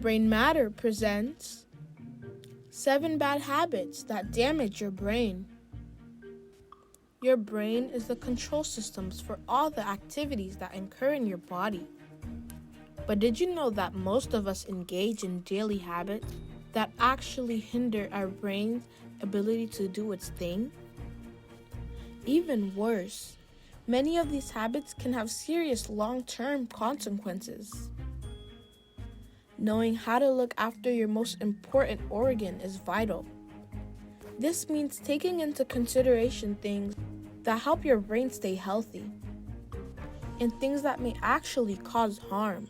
Brain Matter presents 7 Bad Habits That Damage Your Brain. Your brain is the control systems for all the activities that occur in your body. But did you know that most of us engage in daily habits that actually hinder our brain's ability to do its thing? Even worse, many of these habits can have serious long-term consequences. Knowing how to look after your most important organ is vital. This means taking into consideration things that help your brain stay healthy and things that may actually cause harm.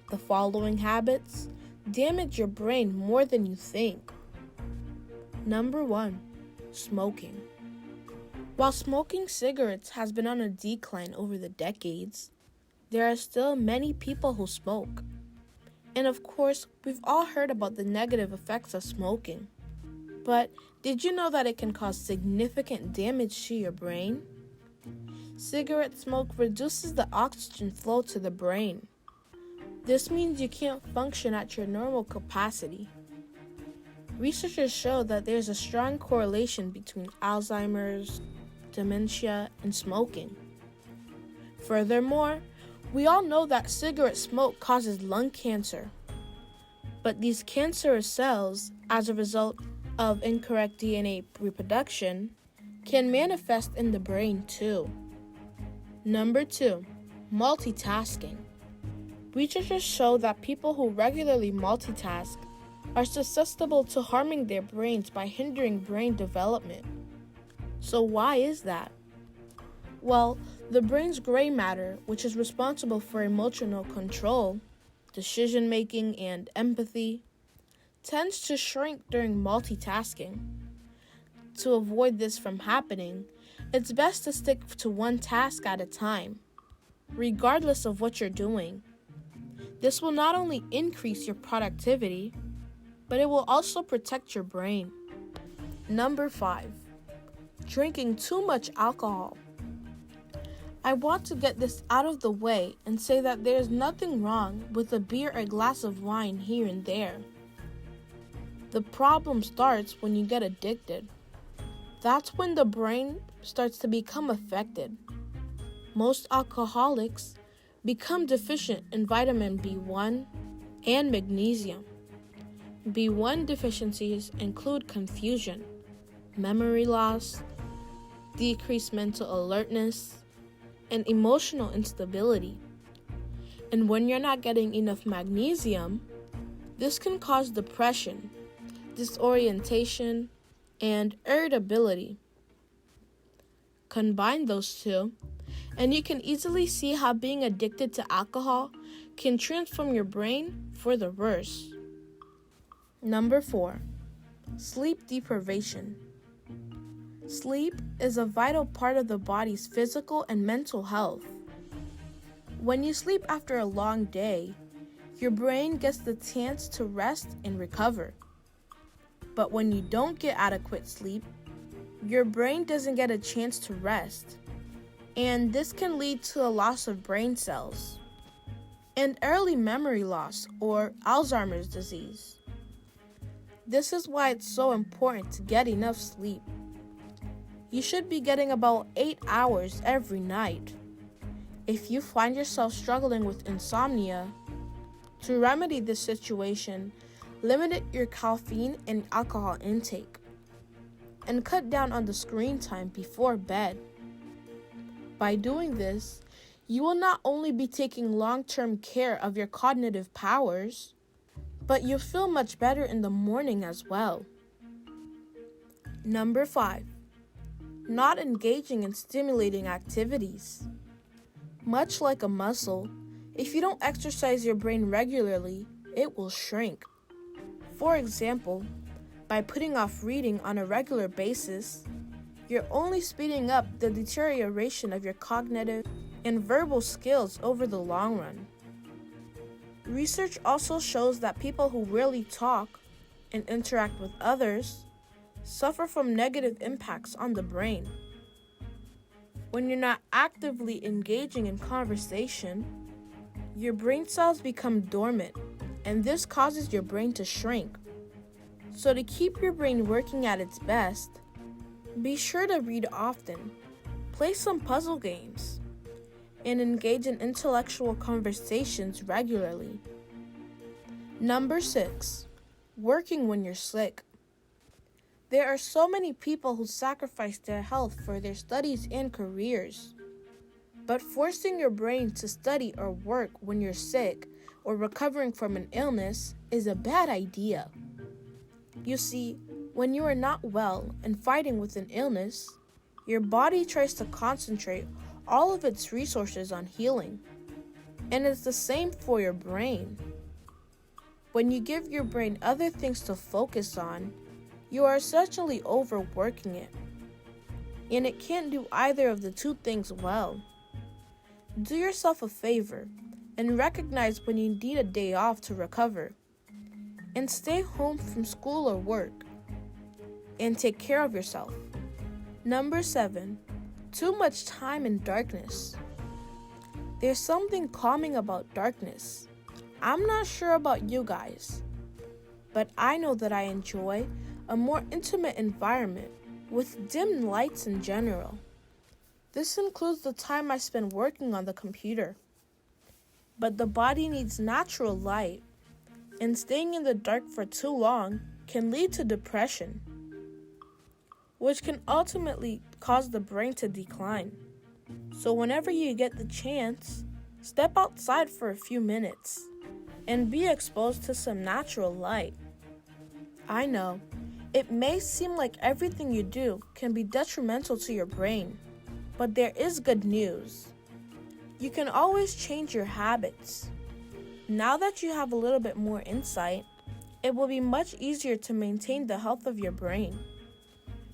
The following habits damage your brain more than you think. Number 1, smoking. While smoking cigarettes has been on a decline over the decades, there are still many people who smoke. And of course, we've all heard about the negative effects of smoking. But did you know that it can cause significant damage to your brain? Cigarette smoke reduces the oxygen flow to the brain. This means you can't function at your normal capacity. Researchers show that there's a strong correlation between Alzheimer's, dementia, and smoking. Furthermore, we all know that cigarette smoke causes lung cancer. But these cancerous cells, as a result of incorrect DNA reproduction, can manifest in the brain too. Number 2, multitasking. Researchers show that people who regularly multitask are susceptible to harming their brains by hindering brain development. So why is that? Well, the brain's gray matter, which is responsible for emotional control, decision-making, and empathy, tends to shrink during multitasking. To avoid this from happening, it's best to stick to one task at a time, regardless of what you're doing. This will not only increase your productivity, but it will also protect your brain. Number 5, drinking too much alcohol. I want to get this out of the way and say that there's nothing wrong with a beer or glass of wine here and there. The problem starts when you get addicted. That's when the brain starts to become affected. Most alcoholics become deficient in vitamin B1 and magnesium. B1 deficiencies include confusion, memory loss, decreased mental alertness, and emotional instability. And when you're not getting enough magnesium, this can cause depression, disorientation, and irritability. Combine those two, and you can easily see how being addicted to alcohol can transform your brain for the worse. Number 4, sleep deprivation. Sleep is a vital part of the body's physical and mental health. When you sleep after a long day, your brain gets the chance to rest and recover. But when you don't get adequate sleep, your brain doesn't get a chance to rest. And this can lead to a loss of brain cells and early memory loss or Alzheimer's disease. This is why it's so important to get enough sleep. You should be getting about 8 hours every night. If you find yourself struggling with insomnia, to remedy this situation, limit your caffeine and alcohol intake, and cut down on the screen time before bed. By doing this, you will not only be taking long-term care of your cognitive powers, but you'll feel much better in the morning as well. Number 5, not engaging in stimulating activities. Much like a muscle, if you don't exercise your brain regularly, it will shrink. For example, by putting off reading on a regular basis, you're only speeding up the deterioration of your cognitive and verbal skills over the long run. Research also shows that people who rarely talk and interact with others suffer from negative impacts on the brain. When you're not actively engaging in conversation, your brain cells become dormant and this causes your brain to shrink. So to keep your brain working at its best, be sure to read often, play some puzzle games, and engage in intellectual conversations regularly. Number 6, working when you're sick. There are so many people who sacrifice their health for their studies and careers. But forcing your brain to study or work when you're sick or recovering from an illness is a bad idea. You see, when you are not well and fighting with an illness, your body tries to concentrate all of its resources on healing. And it's the same for your brain. When you give your brain other things to focus on, you are essentially overworking it. And it can't do either of the two things well. Do yourself a favor and recognize when you need a day off to recover. And stay home from school or work. And take care of yourself. Number 7, too much time in darkness. There's something calming about darkness. I'm not sure about you guys, but I know that I enjoy a more intimate environment with dim lights in general. This includes the time I spend working on the computer. But the body needs natural light, and staying in the dark for too long can lead to depression, which can ultimately cause the brain to decline. So whenever you get the chance, step outside for a few minutes and be exposed to some natural light. I know, it may seem like everything you do can be detrimental to your brain, but there is good news. You can always change your habits. Now that you have a little bit more insight, it will be much easier to maintain the health of your brain.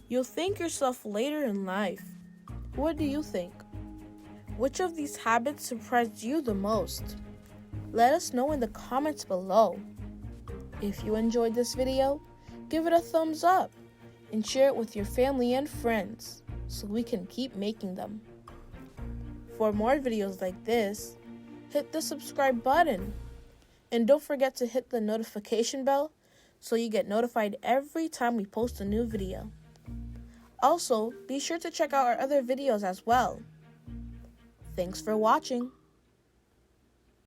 You'll thank yourself later in life. What do you think? Which of these habits surprised you the most? Let us know in the comments below. If you enjoyed this video, give it a thumbs up and share it with your family and friends so we can keep making them. For more videos like this, hit the subscribe button and don't forget to hit the notification bell so you get notified every time we post a new video. Also, be sure to check out our other videos as well. Thanks for watching.